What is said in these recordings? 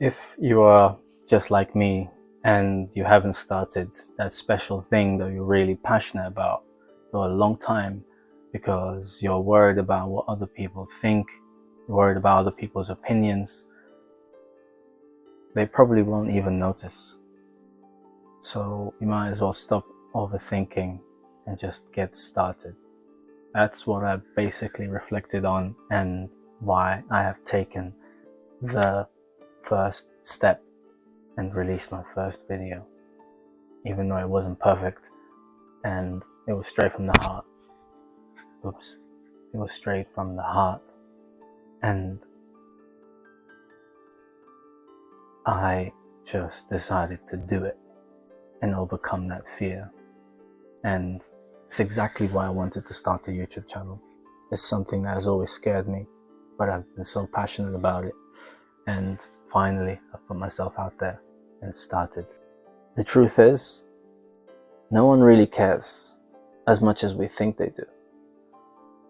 If you are just like me and you haven't started that special thing that you're really passionate about for a long time because you're worried about what other people think, you're worried about other people's opinions, they probably won't even notice. So you might as well stop overthinking and just get started. That's what I basically reflected on and why I have taken the first step and released my first video, even though it wasn't perfect and it was straight from the heart. It was straight from the heart, and I just decided to do it and overcome that fear. And it's exactly why I wanted to start a YouTube channel. It's something that has always scared me, but I've been so passionate about it, and finally I've put myself out there and started. The truth is, no one really cares as much as we think they do.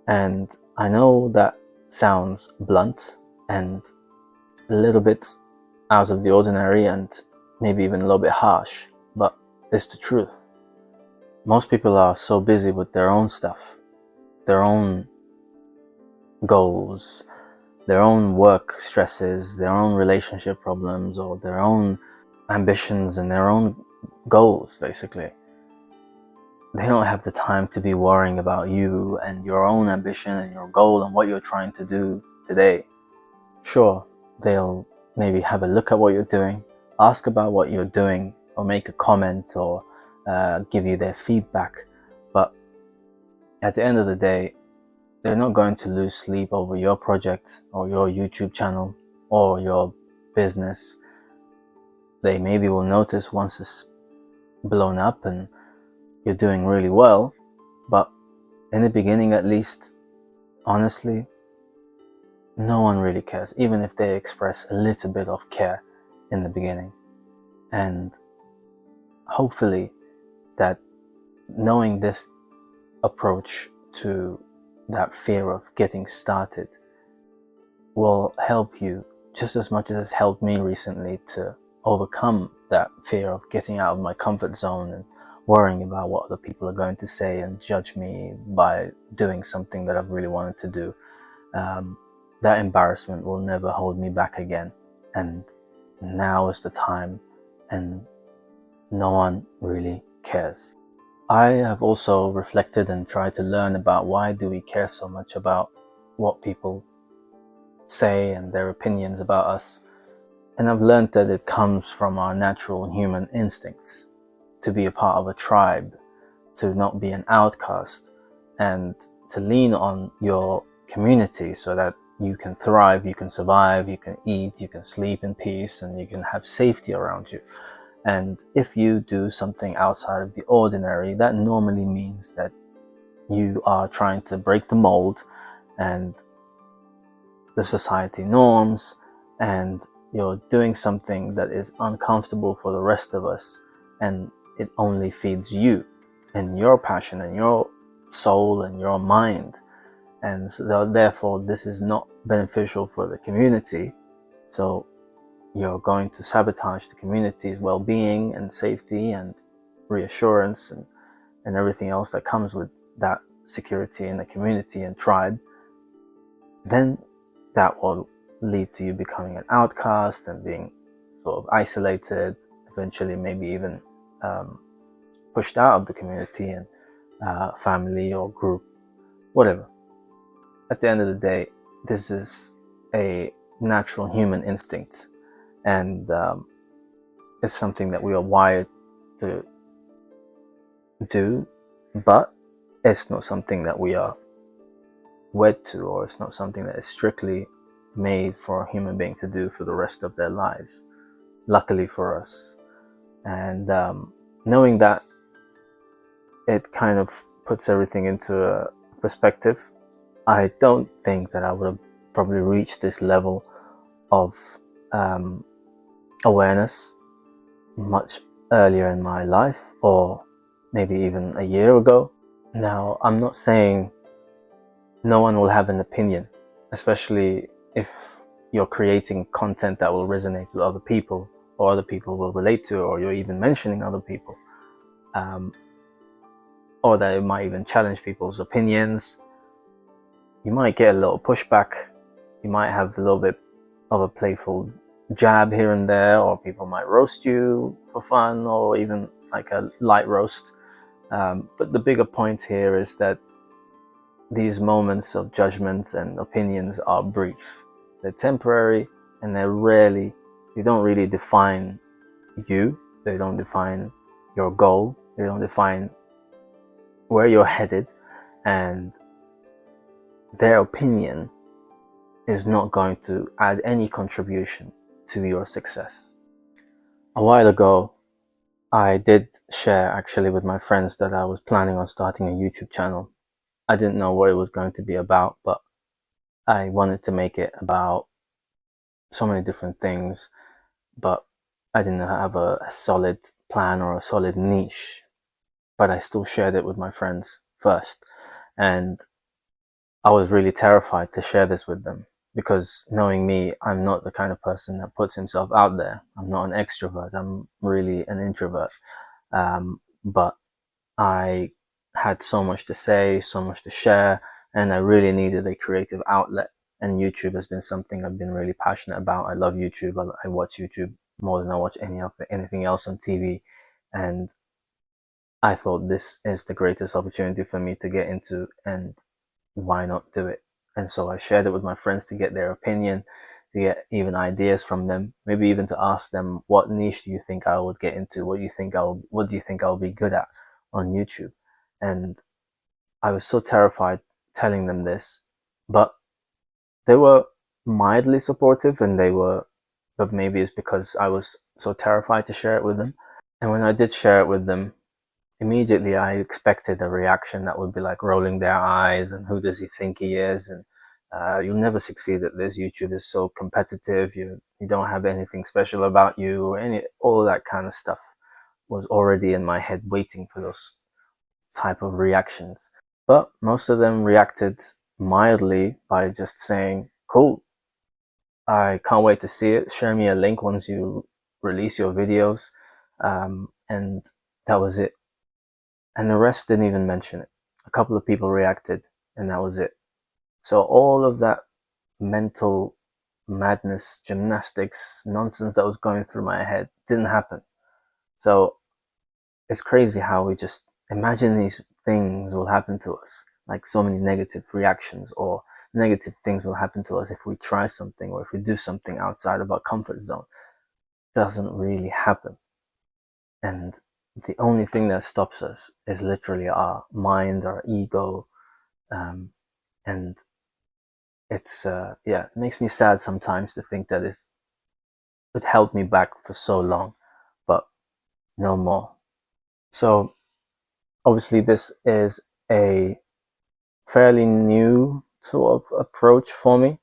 And I know that sounds blunt and a little bit out of the ordinary and maybe even a little bit harsh, but it's the truth. Most people are so busy with their own stuff, their own goals, their own work stresses, their own relationship problems, or their own ambitions and their own goals, basically. They don't have the time to be worrying about you and your own ambition and your goal and what you're trying to do today. Sure, they'll maybe have a look at what you're doing, ask about what you're doing, or make a comment, or give you their feedback. But at the end of the day, they're not going to lose sleep over your project or your YouTube channel or your business. They maybe will notice once it's blown up and you're doing really well, but in the beginning, at least, honestly, no one really cares, even if they express a little bit of care in the beginning. And hopefully that knowing this approach to that fear of getting started will help you just as much as it's helped me recently to overcome that fear of getting out of my comfort zone and worrying about what other people are going to say and judge me by doing something that I've really wanted to do. That embarrassment will never hold me back again. And now is the time, and no one really cares. I have also reflected and tried to learn about why do we care so much about what people say and their opinions about us. And I've learned that it comes from our natural human instincts to be a part of a tribe, to not be an outcast, and to lean on your community so that you can thrive, you can survive, you can eat, you can sleep in peace, and you can have safety around you. And if you do something outside of the ordinary, that normally means that you are trying to break the mold and the society norms, and you're doing something that is uncomfortable for the rest of us, and it only feeds you and your passion and your soul and your mind. And so therefore this is not beneficial for the community. So you're going to sabotage the community's well-being and safety and reassurance and everything else that comes with that security in the community and tribe. Then that will lead to you becoming an outcast and being sort of isolated, eventually maybe even pushed out of the community and family or group, whatever. At the end of the day, this is a natural human instinct, and it's something that we are wired to do, but it's not something that we are wed to, or it's not something that is strictly made for a human being to do for the rest of their lives, luckily for us. And knowing that, it kind of puts everything into a perspective. I don't think that I would have probably reached this level of awareness much earlier in my life, or maybe even a year ago. Now, I'm not saying no one will have an opinion, especially if you're creating content that will resonate with other people, or other people will relate to, or you're even mentioning other people, or that it might even challenge people's opinions. You might get a little pushback, you might have a little bit of a playful jab here and there, or people might roast you for fun, or even like a light roast. But the bigger point here is that these moments of judgments and opinions are brief. They're temporary, and they don't really define you. They don't define your goal. They don't define where you're headed, and their opinion is not going to add any contribution to your success. A while ago, I did share actually with my friends that I was planning on starting a YouTube channel. I didn't know what it was going to be about, but I wanted to make it about so many different things, but I didn't have a solid plan or a solid niche. But I still shared it with my friends first, and I was really terrified to share this with them, because knowing me, I'm not the kind of person that puts himself out there. I'm not an extrovert. I'm really an introvert. But I had so much to say, so much to share, and I really needed a creative outlet. And YouTube has been something I've been really passionate about. I love YouTube. I watch YouTube more than I watch anything else on TV. And I thought this is the greatest opportunity for me to get into, and why not do it? And so I shared it with my friends to get their opinion, to get even ideas from them, maybe even to ask them, what niche do you think I would get into? What do you think I'll be good at on YouTube? And I was so terrified telling them this, but they were mildly supportive, but maybe it's because I was so terrified to share it with them. And when I did share it with them, immediately I expected a reaction that would be like rolling their eyes and who does he think he is, and you'll never succeed at this. YouTube is so competitive. You don't have anything special about you, or all of that kind of stuff was already in my head waiting for those type of reactions. But most of them reacted mildly by just saying, cool, I can't wait to see it. Share me a link once you release your videos. And that was it. And the rest didn't even mention it. A couple of people reacted, and that was it. So all of that mental madness, gymnastics, nonsense that was going through my head didn't happen. So it's crazy how we just imagine these things will happen to us, like so many negative reactions, or negative things will happen to us if we try something, or if we do something outside of our comfort zone. It doesn't really happen. And the only thing that stops us is literally our mind, our ego, and it's it makes me sad sometimes to think that it held me back for so long, but no more. So obviously this is a fairly new sort of approach for me,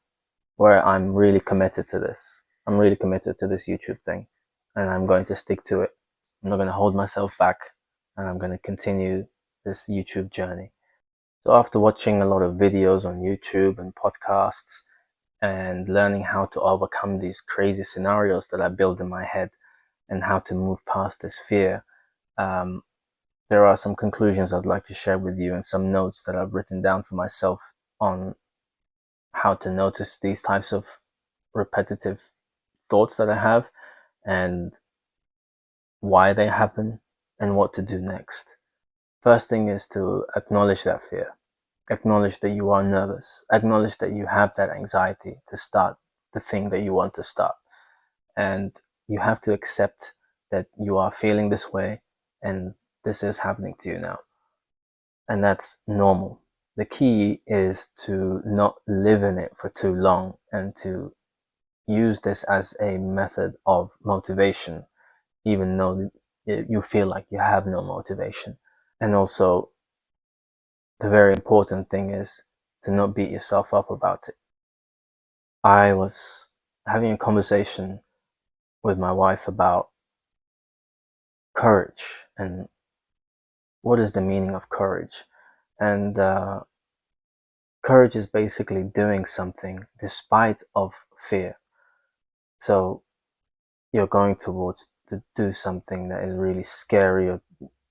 where I'm really committed to this. I'm really committed to this YouTube thing, and I'm going to stick to it. I'm not going to hold myself back, and I'm going to continue this YouTube journey. So after watching a lot of videos on YouTube and podcasts, and learning how to overcome these crazy scenarios that I build in my head, and how to move past this fear, there are some conclusions I'd like to share with you, and some notes that I've written down for myself on how to notice these types of repetitive thoughts that I have, and why they happen, and what to do next. First thing is to acknowledge that fear. Acknowledge that you are nervous. Acknowledge that you have that anxiety to start the thing that you want to start. And you have to accept that you are feeling this way, and this is happening to you now. And that's normal. The key is to not live in it for too long, and to use this as a method of motivation, even though you feel like you have no motivation. And also, the very important thing is to not beat yourself up about it. I was having a conversation with my wife about courage, and what is the meaning of courage. And courage is basically doing something despite of fear. So you're going towards to do something that is really scary or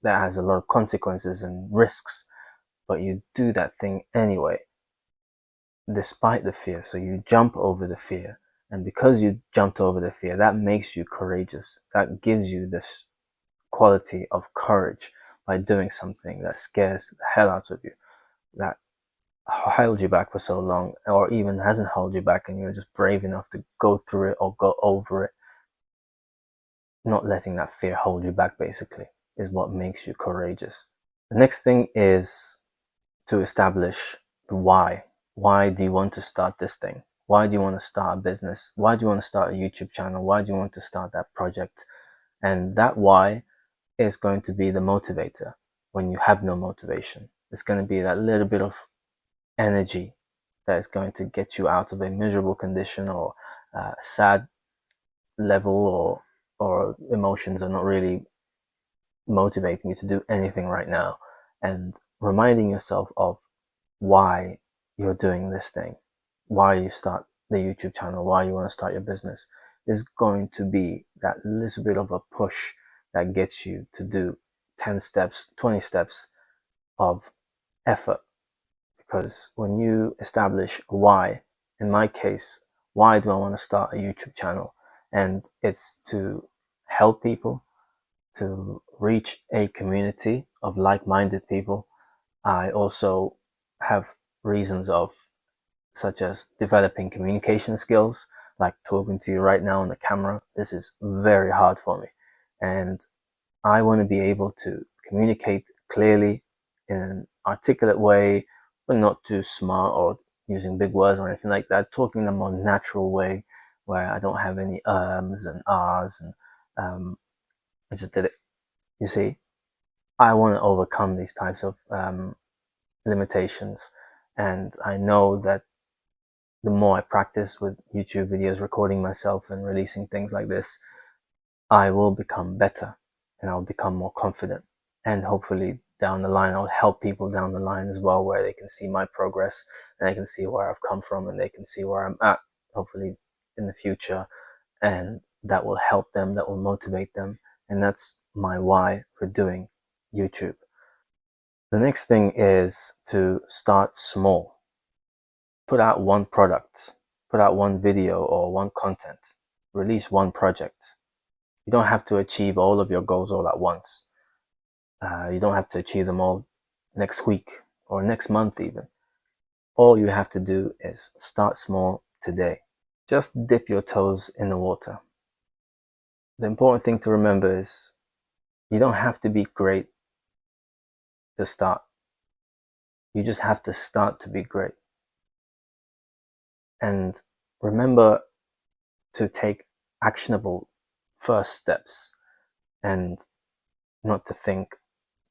that has a lot of consequences and risks, but you do that thing anyway, despite the fear. So you jump over the fear. And because you jumped over the fear, that makes you courageous. That gives you this quality of courage by doing something that scares the hell out of you, that held you back for so long, or even hasn't held you back, and you're just brave enough to go through it or go over it. Not letting that fear hold you back, basically, is what makes you courageous. The next thing is to establish the why. Why do you want to start this thing? Why do you want to start a business? Why do you want to start a YouTube channel? Why do you want to start that project? And that why is going to be the motivator when you have no motivation. It's going to be that little bit of energy that is going to get you out of a miserable condition or sad level, or emotions are not really motivating you to do anything right now, and reminding yourself of why you're doing this thing, why you start the YouTube channel, why you want to start your business, is going to be that little bit of a push that gets you to do 10 steps, 20 steps of effort. Because when you establish why, in my case, why do I want to start a YouTube channel? And it's to help people, to reach a community of like-minded people. I also have reasons of, such as developing communication skills, like talking to you right now on the camera. This is very hard for me. And I want to be able to communicate clearly in an articulate way, but not too smart or using big words or anything like that. Talking in a more natural way where I don't have any ums and ahs and I just did it. You see, I want to overcome these types of limitations, and I know that the more I practice with YouTube videos, recording myself and releasing things like this, I will become better and I'll become more confident. And hopefully down the line, I'll help people down the line as well, where they can see my progress and they can see where I've come from and they can see where I'm at, hopefully in the future. And that will help them, that will motivate them. And that's my why for doing YouTube. The next thing is to start small. Put out one product, put out one video or one content, release one project. You don't have to achieve all of your goals all at once. You don't have to achieve them all next week or next month even. All you have to do is start small today. Just dip your toes in the water. The important thing to remember is you don't have to be great to start. You just have to start to be great. And remember to take actionable first steps and not to think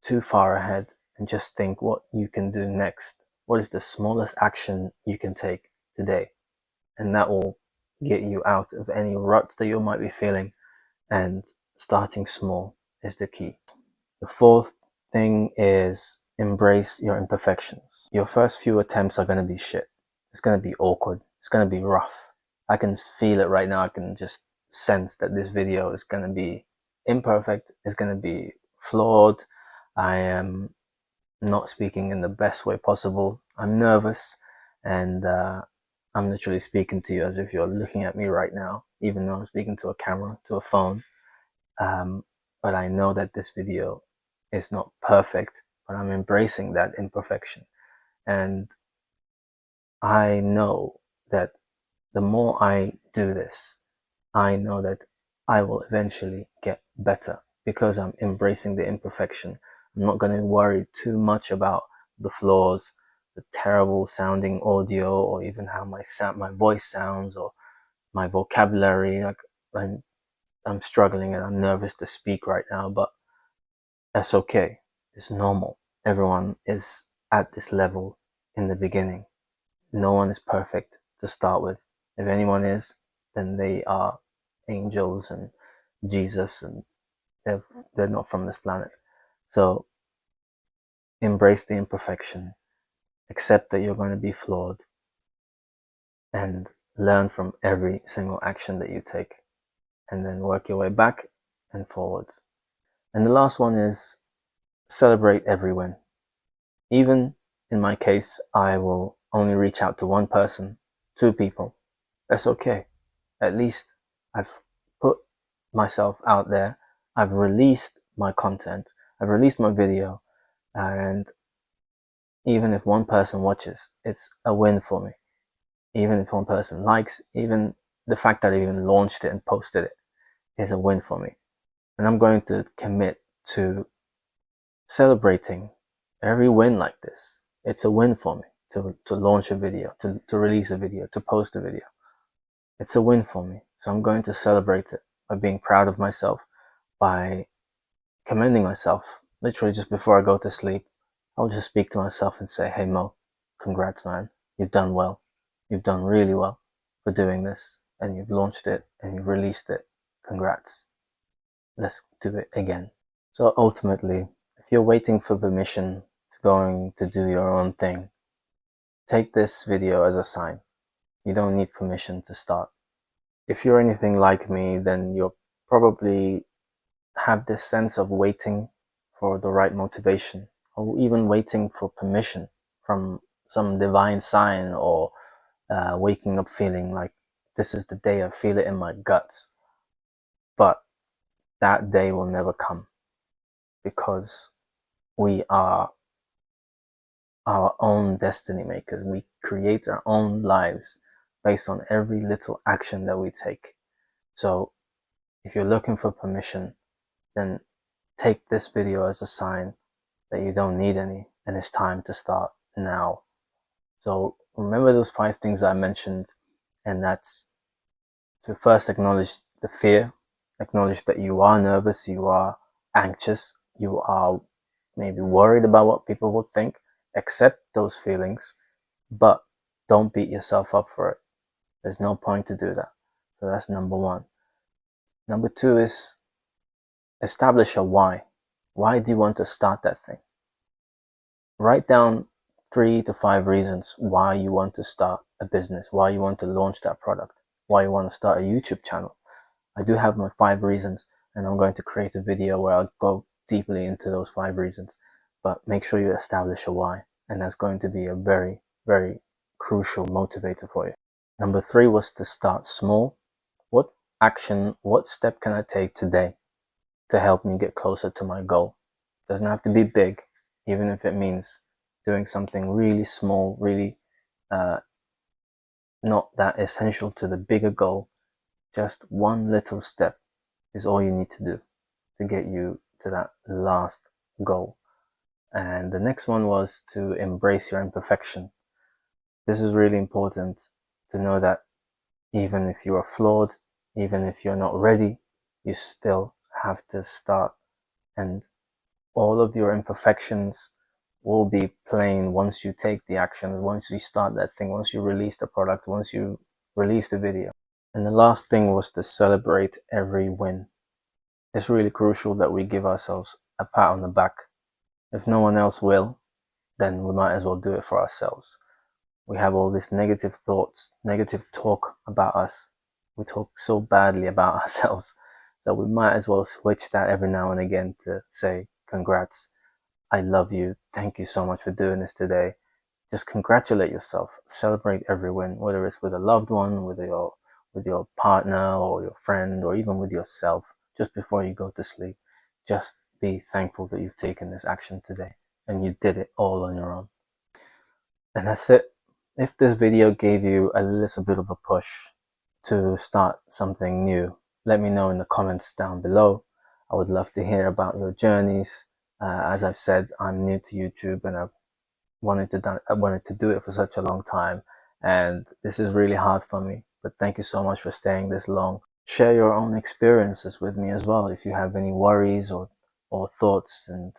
too far ahead, and just think what you can do next. What is the smallest action you can take today? And that will get you out of any ruts that you might be feeling, and starting small is the key. The fourth thing is embrace your imperfections. Your first few attempts are going to be shit. It's going to be awkward. It's going to be rough. I can feel it right now. I can just sense that this video is going to be imperfect. It's going to be flawed. I am not speaking in the best way possible. I'm nervous, and I'm literally speaking to you as if you're looking at me right now, even though I'm speaking to a camera, to a phone. But I know that this video is not perfect, but I'm embracing that imperfection. And I know that the more I do this, I know that I will eventually get better because I'm embracing the imperfection. I'm not going to worry too much about the flaws, the terrible sounding audio, or even how my voice sounds or my vocabulary. Like I'm struggling and I'm nervous to speak right now, but that's okay. It's normal. Everyone is at this level in the beginning. No one is perfect to start with. If anyone is, then they are angels and Jesus, and they're not from this planet. So embrace the imperfection, accept that you're going to be flawed, and learn from every single action that you take, and then work your way back and forwards. And the last one is celebrate every win. Even in my case, I will only reach out to one person, 2 people. That's okay. At least I've put myself out there. I've released my content. I've released my video. And even if one person watches, it's a win for me. Even if one person likes, even the fact that I even launched it and posted it is a win for me. And I'm going to commit to celebrating every win like this. It's a win for me to launch a video, to release a video, to post a video. It's a win for me. So I'm going to celebrate it by being proud of myself, by commending myself. Literally just before I go to sleep, I'll just speak to myself and say, hey Mo, congrats man, you've done well. You've done really well for doing this, and you've launched it and you've released it. Congrats. Let's do it again. So ultimately, if you're waiting for permission to going to do your own thing, take this video as a sign. You don't need permission to start. If you're anything like me, then you'll probably have this sense of waiting for the right motivation, or even waiting for permission from some divine sign, or waking up feeling like this is the day, I feel it in my guts. But that day will never come, because we are our own destiny makers. We create our own lives based on every little action that we take. So if you're looking for permission, then take this video as a sign that you don't need any, and it's time to start now. So remember those 5 things I mentioned, and that's to first acknowledge the fear, acknowledge that you are nervous, you are anxious, you are maybe worried about what people will think. Accept those feelings, but don't beat yourself up for it. There's no point to do that. So that's number 1. Number 2 is establish a why. Why do you want to start that thing? Write down 3 to 5 reasons why you want to start a business, why you want to launch that product, why you want to start a YouTube channel. I do have my 5 reasons, and I'm going to create a video where I'll go deeply into those 5 reasons. But make sure you establish a why, and that's going to be a very, very crucial motivator for you. Number 3 was to start small. What action, what step can I take today to help me get closer to my goal? It doesn't have to be big, even if it means doing something really small, really not that essential to the bigger goal. Just one little step is all you need to do to get you to that last goal. And the next one was to embrace your imperfection. This is really important, to know that even if you are flawed, even if you're not ready, you still have to start. And all of your imperfections will be plain once you take the action, once you start that thing, once you release the product, once you release the video. And the last thing was to celebrate every win. It's really crucial that we give ourselves a pat on the back. If no one else will, then we might as well do it for ourselves. We have all these negative thoughts, negative talk about us. We talk so badly about ourselves. So we might as well switch that every now and again to say, congrats, I love you, thank you so much for doing this today. Just congratulate yourself, celebrate every win, whether it's with a loved one, with your partner or your friend, or even with yourself, just before you go to sleep. Just be thankful that you've taken this action today and you did it all on your own. And that's it. If this video gave you a little bit of a push to start something new, let me know in the comments down below. I would love to hear about your journeys. As I've said, I'm new to YouTube, and I wanted to do it for such a long time, and this is really hard for me. But thank you so much for staying this long. Share your own experiences with me as well if you have any worries or thoughts and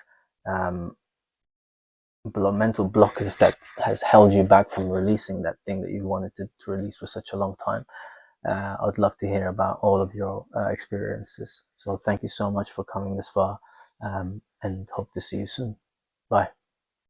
mental blockers that has held you back from releasing that thing that you wanted to release for such a long time. I'd love to hear about all of your experiences. So thank you so much for coming this far, and hope to see you soon. Bye.